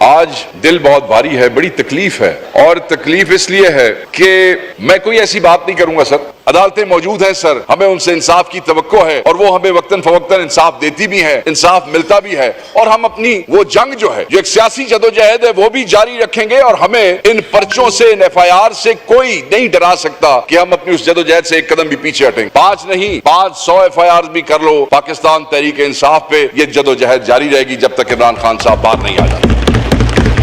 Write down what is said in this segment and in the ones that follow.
آج دل بہت بھاری ہے, بڑی تکلیف ہے, اور تکلیف اس لیے ہے کہ میں کوئی ایسی بات نہیں کروں گا سر. عدالتیں موجود ہیں سر, ہمیں ان سے انصاف کی توقع ہے اور وہ ہمیں وقتاً فوقتاً انصاف دیتی بھی ہے, انصاف ملتا بھی ہے, اور ہم اپنی وہ جنگ جو ہے, جو ایک سیاسی جدوجہد ہے, وہ بھی جاری رکھیں گے. اور ہمیں ان پرچوں سے, ان ایف آئی آر سے کوئی نہیں ڈرا سکتا کہ ہم اپنی اس جدوجہد سے ایک قدم بھی پیچھے ہٹیں. 5 نہیں 500 ایف آئی آر بھی کر لو, پاکستان تحریک انصاف پہ یہ جدوجہد جاری رہے گی جب تک عمران خان صاحب باہر نہیں آ جاتے.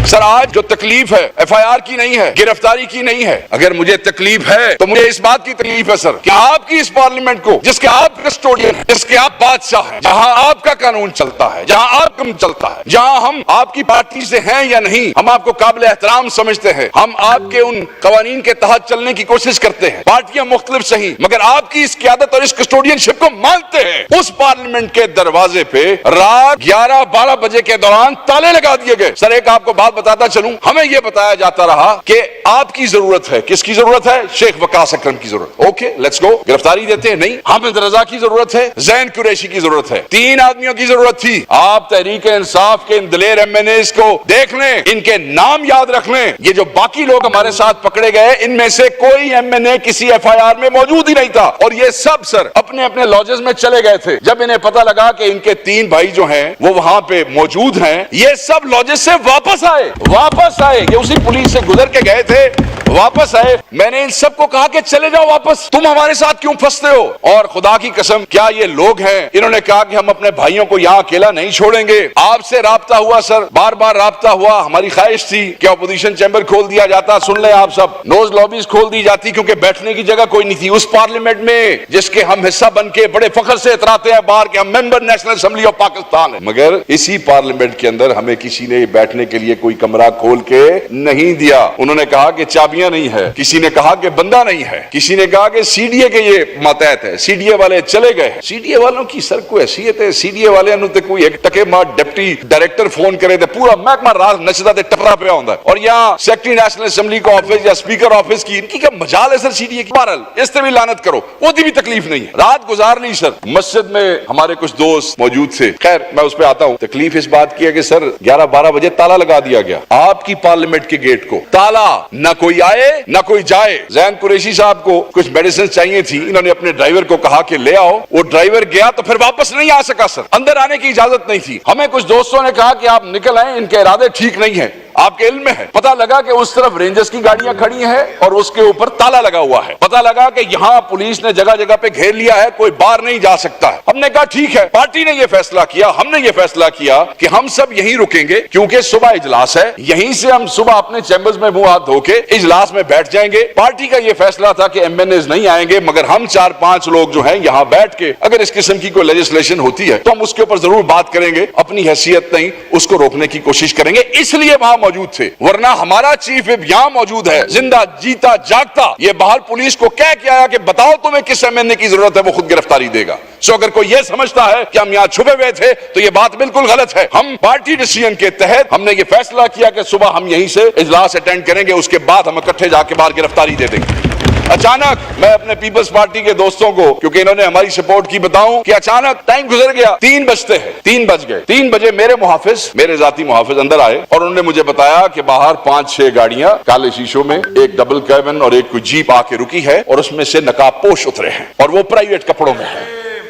سر آج جو تکلیف ہے ایف آئی آر کی نہیں ہے, گرفتاری کی نہیں ہے. اگر مجھے تکلیف ہے تو مجھے اس بات کی تکلیف ہے سر کہ آپ کی اس پارلیمنٹ کو, جس کے آپ کسٹوڈین ہیں, جس کے آپ بادشاہ ہیں, جہاں آپ کا قانون چلتا ہے, جہاں آپ کم چلتا ہے, جہاں ہم آپ کی پارٹی سے ہیں یا نہیں, ہم آپ کو قابل احترام سمجھتے ہیں, ہم آپ کے ان قوانین کے تحت چلنے کی کوشش کرتے ہیں, پارٹیاں مختلف صحیح, مگر آپ کی اس قیادت اور اس کسٹوڈین شپ کو مانتے ہیں. اس پارلیمنٹ کے دروازے پہ رات 11-12 بجے کے دوران تالے لگا دیے گئے. سر ایک آپ کو بات بتاتا چلوں, ہمیں یہ بتایا جاتا رہا کہ آپ کی ضرورت ہے. کس کی ضرورت ہے؟ شیخ وقاص اکرم کی ضرورت. اوکے لیٹس گو, گرفتاری دیتے ہیں. نہیں, حامد رضا کی ضرورت ہے, زین قریشی کی ضرورت ہے. 3 آدمیوں کی ضرورت تھی. آپ تحریک انصاف کے ان دلیر ایم این ایز کو دیکھ لیں, ان کے نام یاد رکھ لیں. یہ جو باقی لوگ ہمارے ساتھ پکڑے گئے, ان میں سے کوئی ایم این اے کسی ایف آئی آر میں موجود ہی نہیں تھا, اور یہ سب سر اپنے اپنے لاجز میں چلے گئے تھے. جب انہیں پتا لگا کہ ان کے 3 بھائی جو ہیں وہ وہاں پہ موجود ہیں, یہ سب لاجز سے واپس آئے. یہ اسی پولیس سے گزر کے گئے تھے, واپس آئے. میں نے ان سب کو کہا کہ چلے جاؤ واپس, تم ہمارے ساتھ کیوں پھنستے ہو؟ اور خدا کی قسم کیا یہ لوگ ہیں, انہوں نے کہا کہ ہم اپنے بھائیوں کو یہاں اکیلا نہیں چھوڑیں گے. آپ سے رابطہ ہوا سر, بار بار رابطہ ہوا. ہماری خواہش تھی کہ اپوزیشن چیمبر کھول دیا جاتا, سن لیں آپ سب, نوز لابیز کھول دی جاتی, کیونکہ بیٹھنے کی جگہ کوئی نہیں تھی اس پارلیمنٹ میں جس کے ہم حصہ بن کے بڑے فخر سے اتراتے ہیں باہر کہ ہم ممبر نیشنل اسمبلی آف پاکستان ہیں. مگر اسی پارلیمنٹ کے اندر ہمیں کسی نے بیٹھنے کے لیے کوئی کمرہ کھول کے نہیں دیا. انہوں نے کہا کہ چابیاں نہیں ہے, کسی نے کہا کہ بندہ نہیں ہے, کسی نے کہا کہ سی ڈی اے کے یہ ماتحت ہے. سی ڈی اے والے چلے گئے. سی ڈی اے والوں کی سر کوئی حیثیت ہے؟ سی ڈی اے والے تے کوئی ایک ٹکے مار ڈپٹی ڈائریکٹر فون کرے تے پورا محکمہ راز نچدا تے ٹپرا پیا ہوندا ہے, اور یہاں سیکرٹری نیشنل اسمبلی کا آفس یا اسپیکر آفس کی ان کی کیا مجال ہے سر سی ڈی اے کی؟ بہرحال اس سے بھی لعنت کرو, وہ بھی تکلیف نہیں ہے. رات گزار لی سر. مسجد میں ہمارے کچھ دوست موجود تھے, خیر میں اس پہ آتا ہوں. تکلیف اس بات کی ہے کہ سر 11-12 بجے تالا لگا دیا گیا آپ کی پارلیمنٹ کے گیٹ کو. تالا, نہ کوئی آئے نہ کوئی جائے. زین قریشی صاحب کو کچھ میڈیسن چاہیے تھی, انہوں نے اپنے ڈرائیور کو کہا کہ لے آؤ. وہ ڈرائیور گیا تو پھر واپس نہیں آ سکا سر, اندر آنے کی اجازت نہیں تھی. ہمیں کچھ دوستوں نے کہا کہ آپ نکل آئیں, ان کے ارادے ٹھیک نہیں ہیں. آپ کے علم میں ہے, پتہ لگا کہ اس طرف رینجرز کی گاڑیاں کھڑی ہیں اور اس کے اوپر تالا لگا ہوا ہے. پتہ لگا کہ یہاں پولیس نے جگہ جگہ پہ گھیر لیا ہے, کوئی باہر نہیں جا سکتا ہے. ہم نے کہا ٹھیک ہے, پارٹی نے یہ فیصلہ کیا, ہم نے یہ فیصلہ کیا کہ ہم سب یہیں رکیں گے, کیونکہ صبح اجلاس ہے. یہیں سے ہم صبح اپنے چیمبرز میں منہ ہاتھ دھو کے اجلاس میں بیٹھ جائیں گے. پارٹی کا یہ فیصلہ تھا کہ ایم این ایز نہیں آئیں گے, مگر ہم 4-5 لوگ جو ہیں یہاں بیٹھ کے اگر اس قسم کی کوئی لیجسلیشن ہوتی ہے تو ہم اس کے اوپر ضرور بات کریں گے. اپنی حیثیت نہیں, اس کو روکنے کی کوشش کریں گے, اس لیے وہاں موجود تھے. ورنہ ہمارا چیف وپ یہاں موجود ہے, زندہ جیتا جاگتا. یہ باہر پولیس کو کہہ کے آیا کہ بتاؤ تمہیں کس ایم این اے کی ضرورت ہے, وہ خود گرفتاری دے گا. سو اگر کوئی یہ سمجھتا ہے کہ ہم یہاں چھپے ہوئے تھے تو یہ بات بالکل غلط ہے. ہم پارٹی ڈیسیژن کے تحت ہم نے یہ فیصلہ کیا کہ صبح ہم یہیں سے اجلاس اٹینڈ کریں گے, اس کے بعد ہم اکٹھے جا کے باہر گرفتاری دے دیں گے. اچانک میں اپنے پیپلز پارٹی کے دوستوں کو, کیونکہ انہوں نے ہماری سپورٹ کی, بتاؤں کہ اچانک ٹائم گزر گیا, 3 بجتے ہیں, 3 بج گئے. 3 بجے میرے محافظ, میرے ذاتی محافظ اندر آئے اور انہوں نے مجھے بتایا کہ باہر 5-6 گاڑیاں کالے شیشوں میں, ایک ڈبل کیبن اور ایک کوئی جیپ آ کے رکی ہے, اور اس میں سے نقاب پوش اترے ہیں اور وہ پرائیویٹ کپڑوں میں ہیں.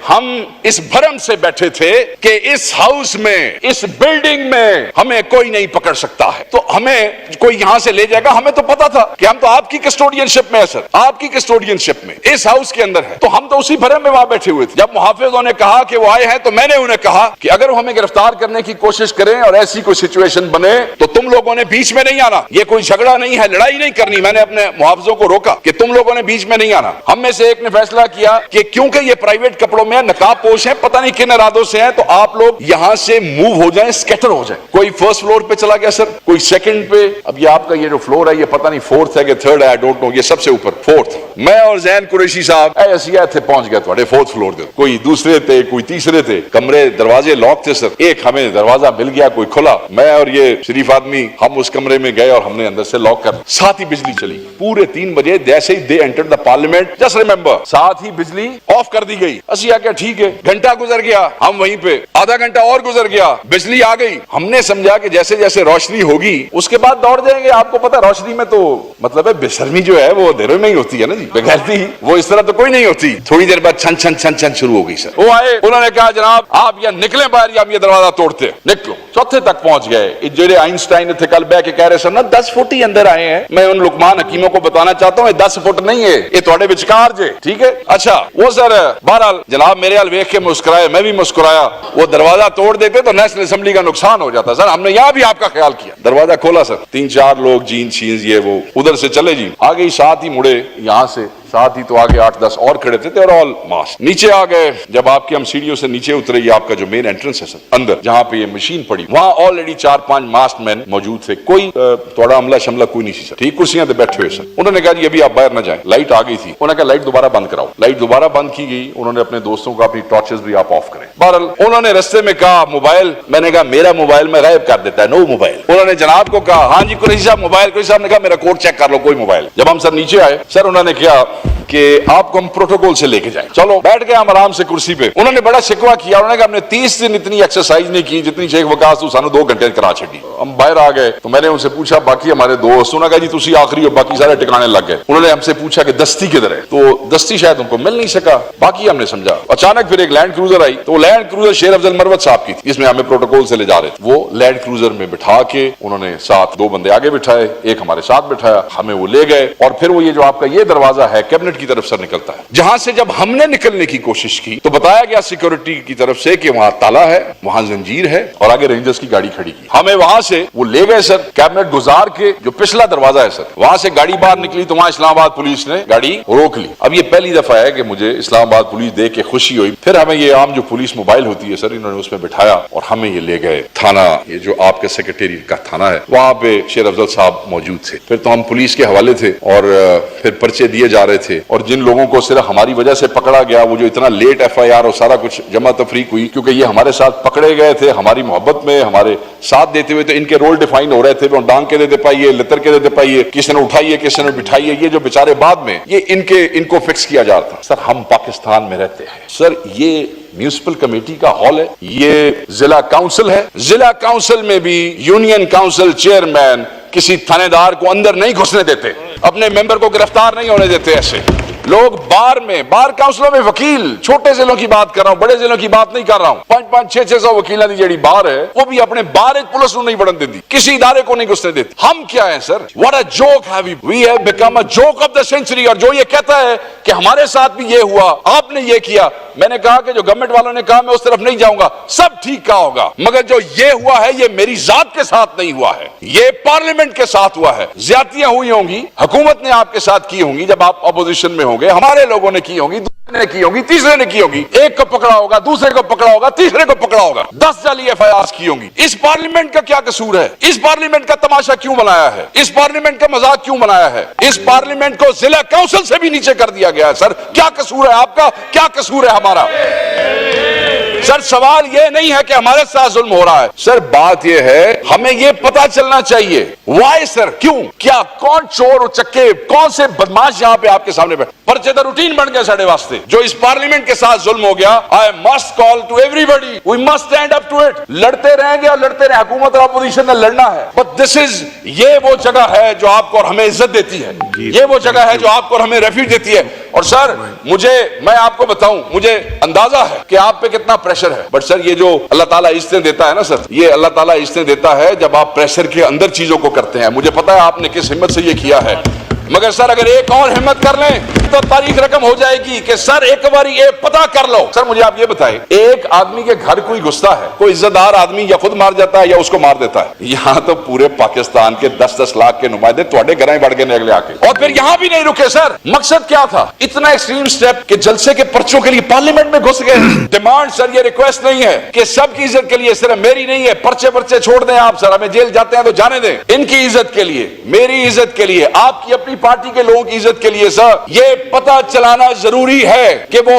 ہم اس بھرم سے بیٹھے تھے کہ اس ہاؤس میں, اس بلڈنگ میں ہمیں کوئی نہیں پکڑ سکتا ہے, تو ہمیں کوئی یہاں سے لے جائے گا. ہمیں تو پتا تھا کہ ہم تو آپ کی کسٹوڈین شپ میں ہے سر, آپ کی کسٹوڈین شپ میں اس ہاؤس کے اندر ہے, تو ہم تو اسی بھرم میں وہاں بیٹھے ہوئے تھے. جب محافظوں نے کہا کہ وہ آئے ہیں تو میں نے انہیں کہا کہ اگر وہ ہمیں گرفتار کرنے کی کوشش کریں اور ایسی کوئی سچویشن بنے تو تم لوگوں نے بیچ میں نہیں آنا. یہ کوئی جھگڑا نہیں ہے, لڑائی نہیں کرنی. میں نے اپنے محافظوں کو روکا کہ تم لوگوں نے بیچ میں نہیں آنا. ہم میں سے ایک نے فیصلہ کیا کہ کیونکہ یہ پرائیویٹ کپڑوں میں نقاب پوش ہیں, پتہ نہیں کن ارادوں سے ہیں, تو آپ لوگ یہاں سے موو ہو جائیں, اسکیٹر ہو جائیں. کوئی فرسٹ فلور پہ چلا گیا سر, کوئی سیکنڈ پہ. اب یہ آپ کا یہ جو فلور ہے یہ پتہ نہیں 4th ہے کہ 3rd ہے, آئی ڈونٹ نو, یہ سب سے اوپر 4th. میں اور زین قریشی صاحب ایسے تھے, پہنچ گئے تھوڑے 4th فلور دے. کوئی دوسرے تھے, کوئی تیسرے تھے. کمرے دروازے لاک تھے سر. ایک ہمیں دروازہ مل گیا, کوئی کھلا. میں اور یہ شریف آدمی ہم اس کمرے میں گئے اور ہم نے اندر سے لاک کر, ساتھ ہی بجلی چلی. پورے 3 بجے جیسے ہی دے انٹرڈ دا پارلیمنٹ, جسٹ ریمبر, ساتھ ہی بجلی آف کر دی گئی. اسی کیا ٹھیک ہے, گھنٹہ گزر گیا, ہم وہیں پہ, آدھا گھنٹہ اور گزر گیا, بجلی آ گئی, ہم نے سمجھا کہ جیسے جیسے روشنی ہوگی اس کے بعد دوڑ جائیں گے. آپ کو پتا روشنی میں تو مطلب ہے بے شرمی جو ہے وہ اندھیرے میں ہی ہوتی ہے نا جی, بغیرتی وہ اس طرح تو کوئی نہیں ہوتی. تھوڑی دیر بعد چھن چھن چھن چھن شروع ہو گئی سر. وہ آئے, انہوں نے کہا جناب آپ یا نکلیں باہر یا ہم یہ دروازہ توڑتے. نکلو. چوتھے تک پہنچ گئے. جو آئنسٹائن تھے کل بہ کے کہہ رہے سر نا 10 فٹ ہی اندر آئے ہیں. میں ان لقمان حکیموں کو بتانا چاہتا ہوں 10 فٹ نہیں ہے, یہ تھوڑے وچکار جے. ٹھیک ہے, اچھا وہ سر بہرحال جناب میرے حال ویکھ کے مسکرائے, میں بھی مسکرایا. وہ دروازہ توڑ دیتے تو نیشنل اسمبلی کا نقصان ہو جاتا. سر ہم نے یہاں بھی آپ کا خیال کیا. دروازہ کھولا سر, 3-4 لوگ جین چینز یہ وہ ادھر سے چلے جی, آگے ساتھ ہی مڑے یہاں سے, ساتھ ہی تو آگے 8-10 اور کھڑے تھے اور آل ماسک. نیچے آ گئے. جب آپ کی ہم سیڑھیوں سے نیچے اترے, یہ آپ کا جو مین انٹرنس ہے سر اندر جہاں پہ یہ مشین پڑی, وہاں آلریڈی 4-5 ماسک مین موجود تھے. کوئی تھوڑا عملہ شملہ کوئی نہیں سی سر. ٹھیک, کرسیاں پہ بیٹھے ہوئے سر. انہوں نے کہا جی ابھی آپ باہر نہ جائیں. لائٹ آ گئی تھی, انہوں نے کہا لائٹ دوبارہ بند کراؤ. لائٹ دوبارہ بند کی گئی. انہوں نے اپنے دوستوں کو اپنی ٹارچز بھی آپ آف کریں. بہرحال انہوں نے رستے میں کہا موبائل. میں نے کہا میرا موبائل میں غائب کر دیتا ہے, نو موبائل. انہوں نے جناب کو کہا ہاں جی قریشی صاحب موبائل. قریشی صاحب نے کہا میرا کوڈ چیک کر لو, کوئی موبائل. جب ہم سر نیچے آئے سر انہوں نے کیا کہ آپ کو ہم پروٹوکول سے لے کے جائیں. چلو بیٹھ گئے ہم آرام سے کرسی پہ. انہوں نے بڑا شکوہ کیا. انہوں نے کہا ہم نے 30 دن اتنی ایکسرسائز نہیں کی جتنی شیخ وقاص تو سانو 2 گھنٹے کرا چھڈی. ہم باہر آ گئے تو میں نے ان سے پوچھا باقی ہمارے دوست. انہوں نے کہا جی تسی آخری ہو, باقی سارے ٹکانے لگ گئے. انہوں نے ہم سے پوچھا کہ دستی کدھر ہے, تو دستی شاید ان کو مل نہیں سکا. باقی ہم نے سمجھا. اچانک پھر ایک لینڈ کروزر آئی, تو لینڈ کروزر شیر افضل مروت صاحب کی تھی, اس میں ہمیں پروٹوکول سے لے جا رہے تھے. وہ لینڈ کروزر میں بٹھا کے انہوں نے ساتھ 2 بندے آگے بٹھائے, ایک ہمارے ساتھ بٹھایا, ہمیں وہ لے گئے. اور پھر وہ یہ جو آپ کا یہ دروازہ ہے کیبنٹ کی طرف سے نکلتا ہے, جہاں سے جب ہم نے نکلنے کی کوشش کی تو بتایا گیا سیکورٹی کی طرف سے کہ وہاں تالا ہے, وہاں زنجیر ہے, اور آگے رینجرز کی گاڑی کھڑی کی. ہمیں وہاں سے وہ لے گئے سر کیبنٹ گزار کے, جو پچھلا دروازہ ہے سر وہاں سے گاڑی باہر نکلی تو وہاں اسلام آباد پولیس نے گاڑی روک لی. اب یہ پہلی دفعہ ہے کہ مجھے اسلام آباد پولیس دیکھ کے خوشی ہوئی. پھر ہمیں یہ عام جو پولیس موبائل ہوتی ہے سر انہوں نے اس میں بٹھایا اور ہمیں یہ لے گئے تھانہ, یہ جو آپ کے سیکرٹری کا تھانہ ہے, وہاں پہ شیر افضل صاحب موجود تھے. پھر تو ہم پولیس کے حوالے تھے اور پھر پرچے دیے جا رہے تھے. اور جن لوگوں کو صرف ہماری وجہ سے پکڑا گیا, وہ جو اتنا لیٹ FIR اور سارا کچھ جمع تفریق ہوئی, کیونکہ یہ ہمارے ساتھ پکڑے گئے تھے ہماری محبت میں, ہمارے ساتھ دیتے ہوئے, تو ان کے رول ڈیفائن ہو رہے تھے. وہ ڈانگ کے دیتے پائیے, لتر کے دیتے پائیے, کسی نے اٹھائیے کسی نے بٹھائیے. یہ جو بیچارے بعد میں یہ ان کو فکس کیا جاتا. سر ہم پاکستان میں رہتے ہیں سر, یہ میونسپل کمیٹی کا ہال ہے, یہ ضلع کاؤنسل ہے. ضلع کاؤنسل میں بھی یونین کاؤنسل چیئرمین کسی تھانے دار کو اندر نہیں گھسنے دیتے, اپنے ممبر کو گرفتار نہیں ہونے دیتے. ایسے لوگ بار کاؤنسلوں میں وکیل, چھوٹے ضلعوں کی بات کر رہا ہوں, بڑے ضلعوں کی بات نہیں کر رہا ہوں, 500-600 وکیلوں کی جڑی بار ہے وہ بھی اپنے بار ایک پولیس نو نہیں بڑھن دیتی, کسی ادارے کو نہیں گھسنے دیتی. ہم کیا ہیں سر, what a joke have we have become a joke of the century. اور جو یہ کہتا ہے کہ ہمارے ساتھ بھی یہ ہوا, آپ نے یہ کیا, میں نے کہا کہ جو گورنمنٹ والوں نے کہا میں اس طرف نہیں جاؤں گا, سب ٹھیک کہا ہوگا, مگر جو یہ ہوا ہے یہ میری ذات کے ساتھ نہیں ہوا ہے, یہ پارلیمنٹ کے ساتھ ہوا ہے. زیادتیاں ہوئی ہوں گی, حکومت نے آپ کے ساتھ کی ہوں گی جب آپ اپوزیشن میں ہوں گے, ہمارے لوگوں نے کی ہوں گی, دوسرے نے کی ہوگی, تیسرے نے کی ہوگی, ایک کو پکڑا ہوگا, دوسرے کو پکڑا ہوگا, تیسرے کو پکڑا ہوگا, 10 جعلی FIRs کی ہوں گی. اس پارلیمنٹ کا کیا قصور ہے, اس پارلیمنٹ کا تماشا کیوں بنایا ہے, اس پارلیمنٹ کا مذاق کیوں بنایا ہے, اس پارلیمنٹ کو ضلع کونسل سے بھی نیچے کر دیا گیا ہے. سر کیا قصور ہے آپ کا, کیا قصور ہے ہمارا؟ سر سوال یہ نہیں ہے کہ ہمارے ساتھ ظلم ہو رہا ہے, سر بات یہ ہے ہمیں یہ پتا چلنا چاہیے وائی سر, کیوں, کیا, کون چور چکے, کون سے بدماش یہاں پہ آپ کے سامنے بیٹھے. پرچے تو روٹین بن گئے ساڑھے واسطے. جو اس پارلیمنٹ کے ساتھ ظلم ہو گیا, I must call to everybody, we must stand up to it. لڑتے رہیں گے اور لڑتے رہیں, حکومت اور اپوزیشن نے لڑنا ہے. But this is, یہ وہ جگہ ہے جو آپ کو اور ہمیں عزت دیتی ہے, یہ وہ جگہ ہے جو آپ کو اور ہمیں ریفیوج دیتی ہے. اور سر میں آپ کو بتاؤں, مجھے اندازہ ہے کہ آپ پہ کتنا پریشر ہے, بٹ سر یہ جو اللہ تعالیٰ عزتیں دیتا ہے نا سر, یہ اللہ تعالیٰ عزتیں دیتا ہے جب آپ پریشر کے اندر چیزوں کو کرتے ہیں. مجھے پتا ہے آپ نے کس ہمت سے یہ کیا ہے, مگر سر اگر ایک اور ہمت کر لیں تو تاریخ رقم ہو جائے گی کہ سر ایک باری یہ پتا کر لو. سر مجھے آپ یہ بتائیں, ایک آدمی کے گھر کوئی گھستا ہے, کوئی عزت دار آدمی یا خود مار جاتا ہے یا اس کو مار دیتا ہے. یہاں تو پورے پاکستان کے 10-10 لاکھ کے نمائندے تھوڑے گھریں بڑھ گئے اگلے آ کے, اور پھر یہاں بھی نہیں رکے. سر مقصد کیا تھا اتنا ایکسٹریم سٹیپ کہ جلسے کے پرچوں کے لیے پارلیمنٹ میں گھس گئے. ڈیمانڈ سر یہ ریکویسٹ نہیں ہے کہ سب کی عزت کے لیے, صرف میری نہیں ہے, پرچے چھوڑ دیں آپ, سر ہمیں جیل جاتے ہیں تو جانے دیں, ان کی عزت کے لیے, میری عزت کے لیے, آپ کی اپنی پارٹی کے لوگوں کی عزت کے لیے. سر یہ پتہ چلانا ضروری ہے کہ وہ